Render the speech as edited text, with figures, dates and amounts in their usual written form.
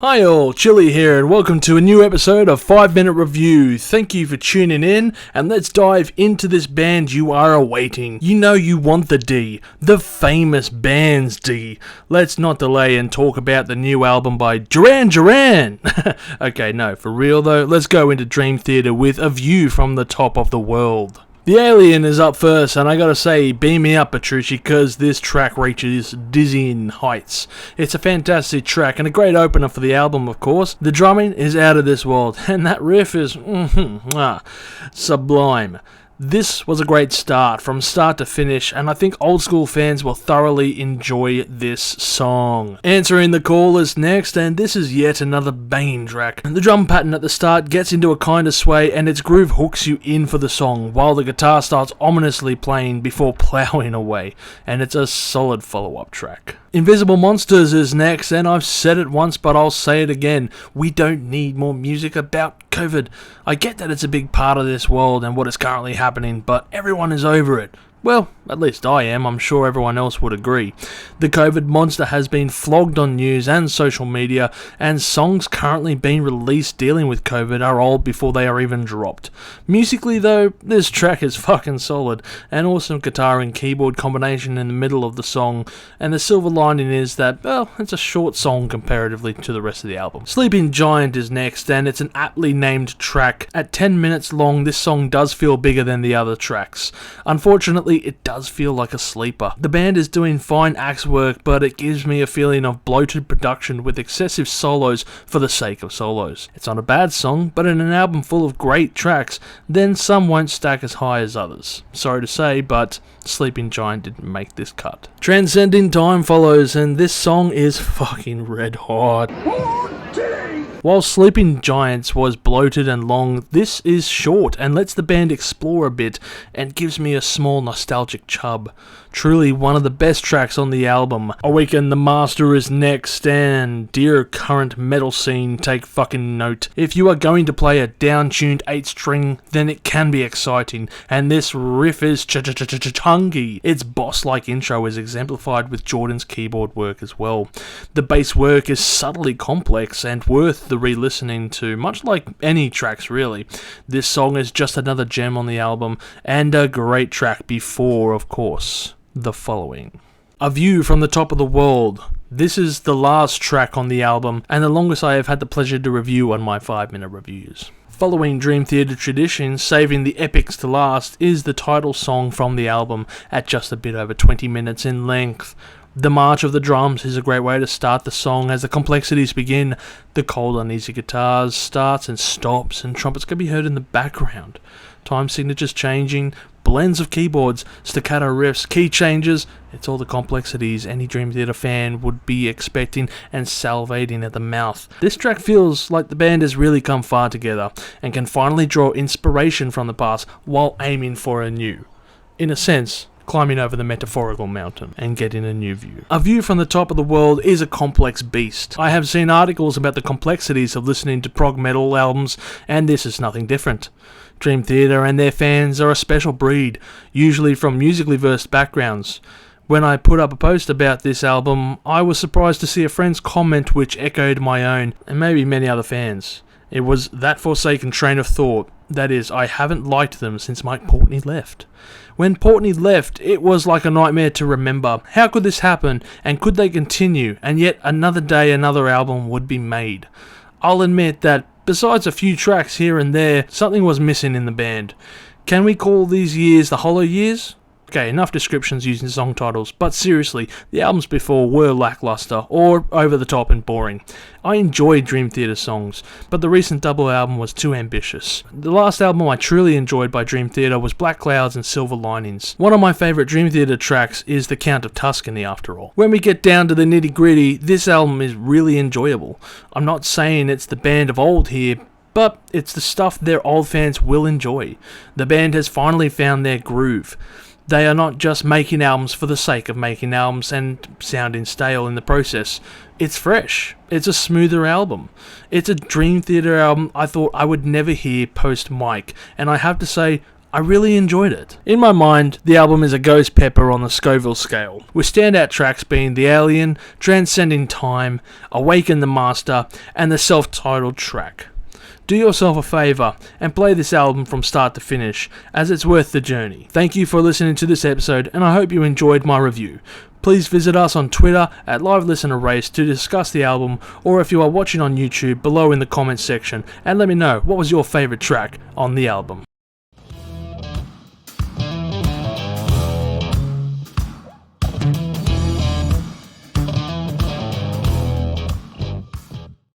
Hi all, Chili here and welcome to a new episode of 5 Minute Review. Thank you for tuning in and let's dive into this band you are awaiting. You know you want the D, the famous band's D. Let's not delay and talk about the new album by Duran Duran. Okay, no, for real though, let's go into Dream Theater with A View from the Top of the World. The Alien is up first, and I gotta say, beam me up, Petrucci, cause this track reaches dizzying heights. It's a fantastic track, and a great opener for the album, of course. The drumming is out of this world, and that riff is, sublime. This was a great start, from start to finish, and I think old school fans will thoroughly enjoy this song. Answering the Call is next, and this is yet another banging track. The drum pattern at the start gets into a kind of sway, and its groove hooks you in for the song, while the guitar starts ominously playing before ploughing away, and it's a solid follow-up track. Invisible Monsters is next, and I've said it once, but I'll say it again. We don't need more music about COVID. I get that it's a big part of this world and what is currently happening, but everyone is over it. Well, at least I am. I'm sure everyone else would agree. The COVID monster has been flogged on news and social media, and songs currently being released dealing with COVID are old before they are even dropped. Musically though, this track is fucking solid. An awesome guitar and keyboard combination in the middle of the song, and the silver lining is that, well, it's a short song comparatively to the rest of the album. Sleeping Giant is next, and it's an aptly named track. At 10 minutes long, this song does feel bigger than the other tracks. Unfortunately, it does feel like a sleeper. The band is doing fine axe work, but it gives me a feeling of bloated production with excessive solos for the sake of solos. It's not a bad song, but in an album full of great tracks, then some won't stack as high as others. Sorry to say, but Sleeping Giant didn't make this cut. Transcending Time follows, and this song is fucking red hot. While Sleeping Giants was bloated and long, this is short and lets the band explore a bit and gives me a small nostalgic chub. Truly one of the best tracks on the album. Awaken the Master is next, and dear current metal scene, take fucking note. If you are going to play a down-tuned 8-string, then it can be exciting, and this riff is chunky. Its boss-like intro is exemplified with Jordan's keyboard work as well. The bass work is subtly complex and worth the re-listening to, much like any tracks really. This song is just another gem on the album, and a great track before, of course, the following. A View from the Top of the World. This is the last track on the album, and the longest I have had the pleasure to review on my 5-minute reviews. Following Dream Theater tradition, saving the epics to last is the title song from the album at just a bit over 20 minutes in length. The march of the drums is a great way to start the song as the complexities begin. The cold, uneasy guitars starts and stops, and trumpets can be heard in the background. Time signatures changing, blends of keyboards, staccato riffs, key changes. It's all the complexities any Dream Theater fan would be expecting and salivating at the mouth. This track feels like the band has really come far together and can finally draw inspiration from the past while aiming for a new. In a sense, climbing over the metaphorical mountain and getting a new view. A View from the Top of the World is a complex beast. I have seen articles about the complexities of listening to prog metal albums, and this is nothing different. Dream Theater and their fans are a special breed, usually from musically versed backgrounds. When I put up a post about this album, I was surprised to see a friend's comment which echoed my own, and maybe many other fans. It was that forsaken train of thought, that is, I haven't liked them since Mike Portney left. When Portney left, it was like a nightmare to remember. How could this happen, and could they continue, and yet another day another album would be made? I'll admit that, besides a few tracks here and there, something was missing in the band. Can we call these years the hollow years? Okay, enough descriptions using song titles, but seriously, the albums before were lackluster, or over the top and boring. I enjoyed Dream Theater songs, but the recent double album was too ambitious. The last album I truly enjoyed by Dream Theater was Black Clouds and Silver Linings. One of my favourite Dream Theater tracks is The Count of Tuscany, after all. When we get down to the nitty gritty, this album is really enjoyable. I'm not saying it's the band of old here, but it's the stuff their old fans will enjoy. The band has finally found their groove. They are not just making albums for the sake of making albums and sounding stale in the process. It's fresh. It's a smoother album. It's a Dream Theater album I thought I would never hear post Mike, and I have to say, I really enjoyed it. In my mind, the album is a ghost pepper on the Scoville scale, with standout tracks being The Alien, Transcending Time, Awaken the Master, and the self-titled track. Do yourself a favour and play this album from start to finish, as it's worth the journey. Thank you for listening to this episode, and I hope you enjoyed my review. Please visit us on Twitter at LiveListenerRace to discuss the album, or if you are watching on YouTube, below in the comments section, and let me know what was your favourite track on the album.